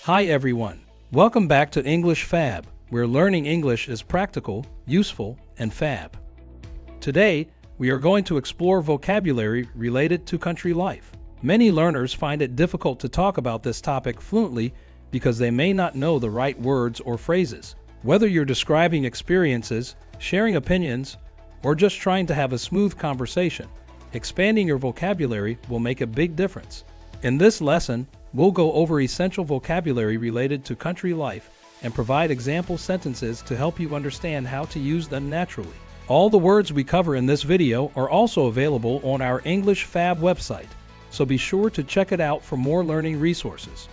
Hi everyone. Welcome back to English Fab, where learning English is practical, useful, and fab. Today, we are going to explore vocabulary related to country life. Many learners find it difficult to talk about this topic fluently because they may not know the right words or phrases. Whether you're describing experiences, sharing opinions, or just trying to have a smooth conversation, expanding your vocabulary will make a big difference. In this lesson, we'll go over essential vocabulary related to country life and provide example sentences to help you understand how to use them naturally. All the words we cover in this video are also available on our English Fab website, so be sure to check it out for more learning resources.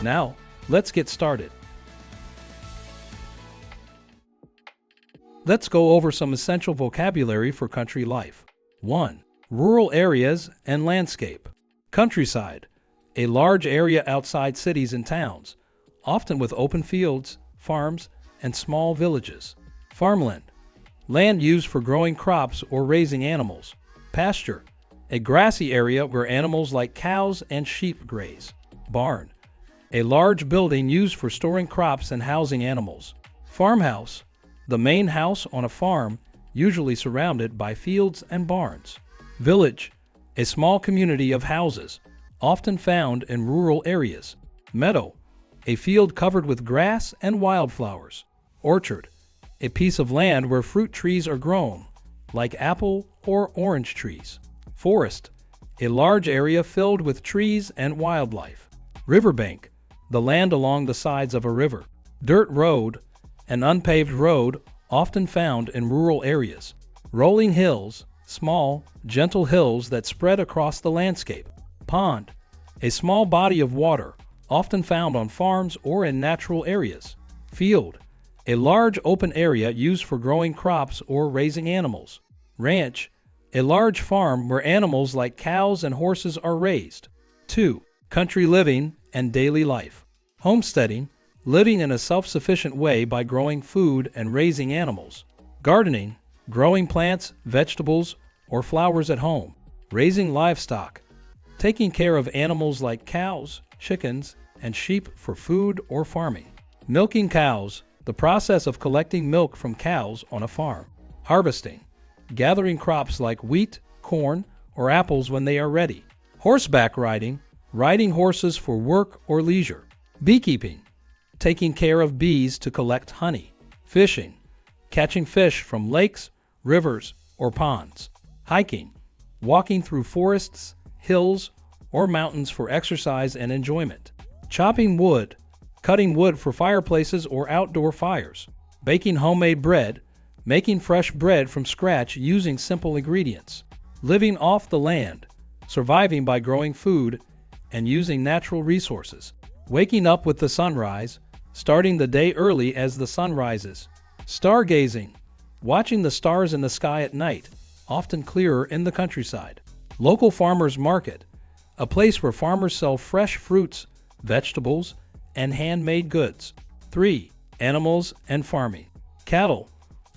Now, let's get started. Let's go over some essential vocabulary for country life. 1. Rural areas and landscape. Countryside, a large area outside cities and towns, often with open fields, farms, and small villages. Farmland, land used for growing crops or raising animals. Pasture, a grassy area where animals like cows and sheep graze. Barn, a large building used for storing crops and housing animals. Farmhouse, the main house on a farm, usually surrounded by fields and barns. Village, a small community of houses, often found in rural areas. Meadow, a field covered with grass and wildflowers. Orchard, a piece of land where fruit trees are grown, like apple or orange trees. Forest, a large area filled with trees and wildlife. Riverbank, the land along the sides of a river. Dirt road, an unpaved road often found in rural areas. Rolling hills, small, gentle hills that spread across the landscape. Pond, a small body of water, often found on farms or in natural areas. Field, a large open area used for growing crops or raising animals. Ranch, a large farm where animals like cows and horses are raised. 2. Country living and daily life. Homesteading, living in a self-sufficient way by growing food and raising animals. Gardening, growing plants, vegetables, or flowers at home. Raising livestock, taking care of animals like cows, chickens, and sheep for food or farming. Milking cows, the process of collecting milk from cows on a farm. Harvesting, gathering crops like wheat, corn, or apples when they are ready. Horseback riding, riding horses for work or leisure. Beekeeping, taking care of bees to collect honey. Fishing, catching fish from lakes, rivers, or ponds. Hiking, walking through forests, hills, or mountains for exercise and enjoyment. Chopping wood, cutting wood for fireplaces or outdoor fires. Baking homemade bread, making fresh bread from scratch using simple ingredients. Living off the land, surviving by growing food and using natural resources. Waking up with the sunrise, starting the day early as the sun rises. Stargazing, watching the stars in the sky at night, often clearer in the countryside. Local farmers market, a place where farmers sell fresh fruits, vegetables, and handmade goods. 3. Animals and farming. Cattle,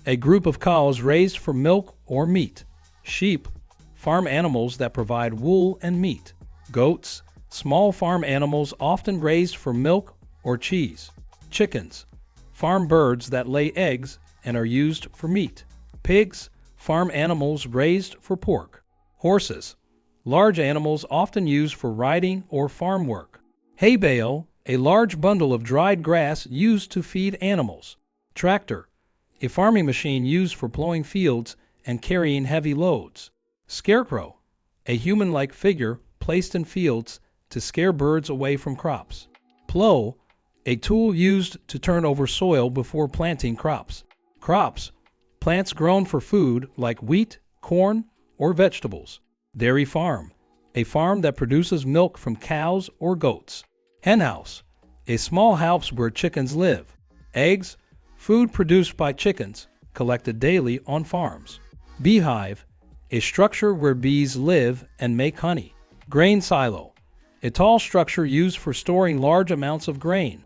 a group of cows raised for milk or meat. Sheep, farm animals that provide wool and meat. Goats, small farm animals often raised for milk or cheese. Chickens, farm birds that lay eggs and are used for meat. Pigs, farm animals raised for pork. Horses, large animals often used for riding or farm work. Hay bale, a large bundle of dried grass used to feed animals. Tractor, a farming machine used for plowing fields and carrying heavy loads. Scarecrow, a human-like figure placed in fields to scare birds away from crops. Plow, a tool used to turn over soil before planting crops. Crops, plants grown for food like wheat, corn, or vegetables. Dairy farm, a farm that produces milk from cows or goats. Henhouse, a small house where chickens live. Eggs, food produced by chickens, collected daily on farms. Beehive, a structure where bees live and make honey. Grain silo, a tall structure used for storing large amounts of grain.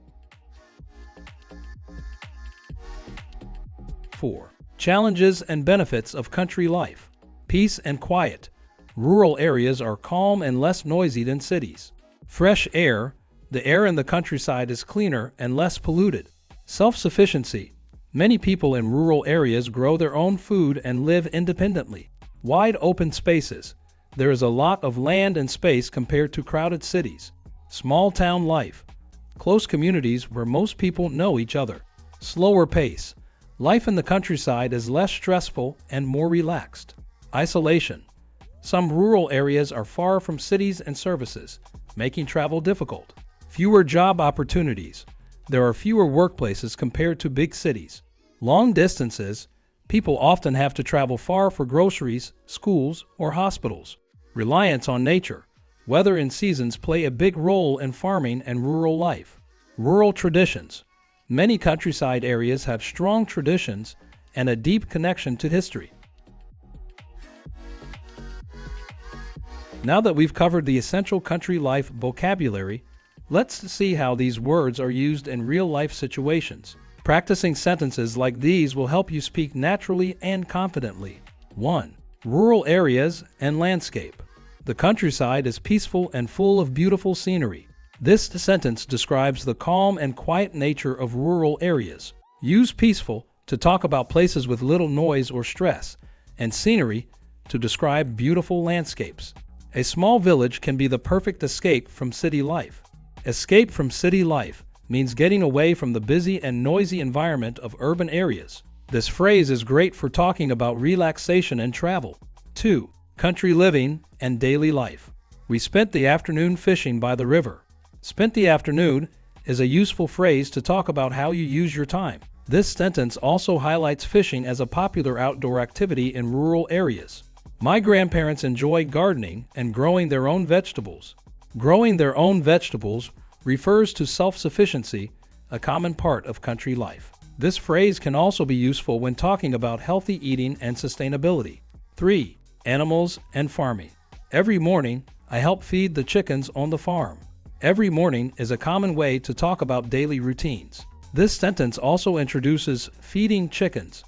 4. Challenges and benefits of country life. Peace and quiet. Rural areas are calm and less noisy than cities. Fresh air, The air in the countryside is cleaner and less polluted. Self-sufficiency. Many people in rural areas grow their own food and live independently. Wide open spaces. There is a lot of land and space compared to crowded cities. Small town life. Close communities where most people know each other. Slower pace. Life in the countryside is less stressful and more relaxed. Isolation. Some rural areas are far from cities and services, making travel difficult. Fewer job opportunities. There are fewer workplaces compared to big cities. Long distances. People often have to travel far for groceries, schools, or hospitals. Reliance on nature. Weather and seasons play a big role in farming and rural life. Rural traditions. Many countryside areas have strong traditions and a deep connection to history. Now that we've covered the essential country life vocabulary, let's see how these words are used in real-life situations. Practicing sentences like these will help you speak naturally and confidently. 1. Rural areas and landscape. The countryside is peaceful and full of beautiful scenery. This sentence describes the calm and quiet nature of rural areas. Use peaceful to talk about places with little noise or stress, and scenery to describe beautiful landscapes. A small village can be the perfect escape from city life. Escape from city life means getting away from the busy and noisy environment of urban areas. This phrase is great for talking about relaxation and travel. 2. Country living and daily life. We spent the afternoon fishing by the river. Spent the afternoon is a useful phrase to talk about how you use your time. This sentence also highlights fishing as a popular outdoor activity in rural areas. My grandparents enjoy gardening and growing their own vegetables. Growing their own vegetables refers to self-sufficiency, a common part of country life. This phrase can also be useful when talking about healthy eating and sustainability. 3. Animals and farming. Every morning, I help feed the chickens on the farm. Every morning is a common way to talk about daily routines. This sentence also introduces feeding chickens,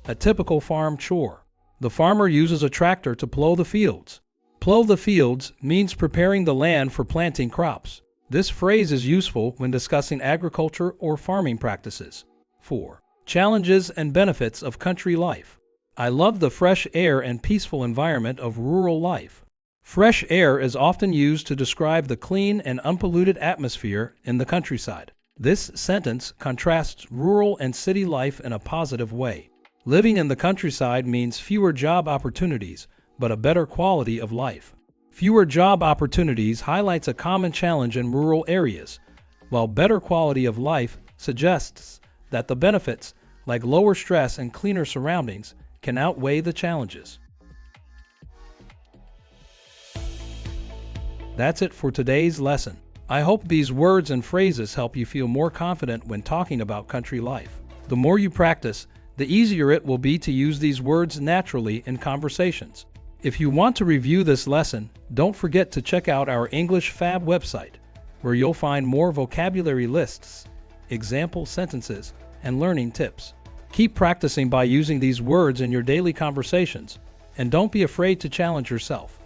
a typical farm chore. The farmer uses a tractor to plow the fields. Plow the fields means preparing the land for planting crops. This phrase is useful when discussing agriculture or farming practices. 4. Challenges and benefits of country life. I love the fresh air and peaceful environment of rural life. Fresh air is often used to describe the clean and unpolluted atmosphere in the countryside. This sentence contrasts rural and city life in a positive way. Living in the countryside means fewer job opportunities, but a better quality of life. Fewer job opportunities highlights a common challenge in rural areas, while better quality of life suggests that the benefits, like lower stress and cleaner surroundings, can outweigh the challenges. That's it for today's lesson. I hope these words and phrases help you feel more confident when talking about country life. The more you practice, the easier it will be to use these words naturally in conversations. If you want to review this lesson, don't forget to check out our English Fab website, where you'll find more vocabulary lists, example sentences, and learning tips. Keep practicing by using these words in your daily conversations, and don't be afraid to challenge yourself.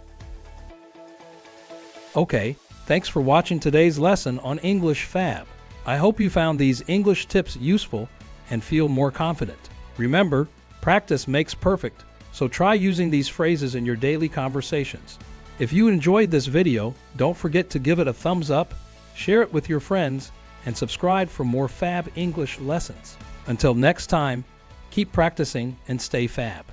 Okay, thanks for watching today's lesson on English Fab. I hope you found these English tips useful and feel more confident. Remember, practice makes perfect, so try using these phrases in your daily conversations. If you enjoyed this video, don't forget to give it a thumbs up, share it with your friends, and subscribe for more Fab English lessons. Until next time, keep practicing and stay Fab.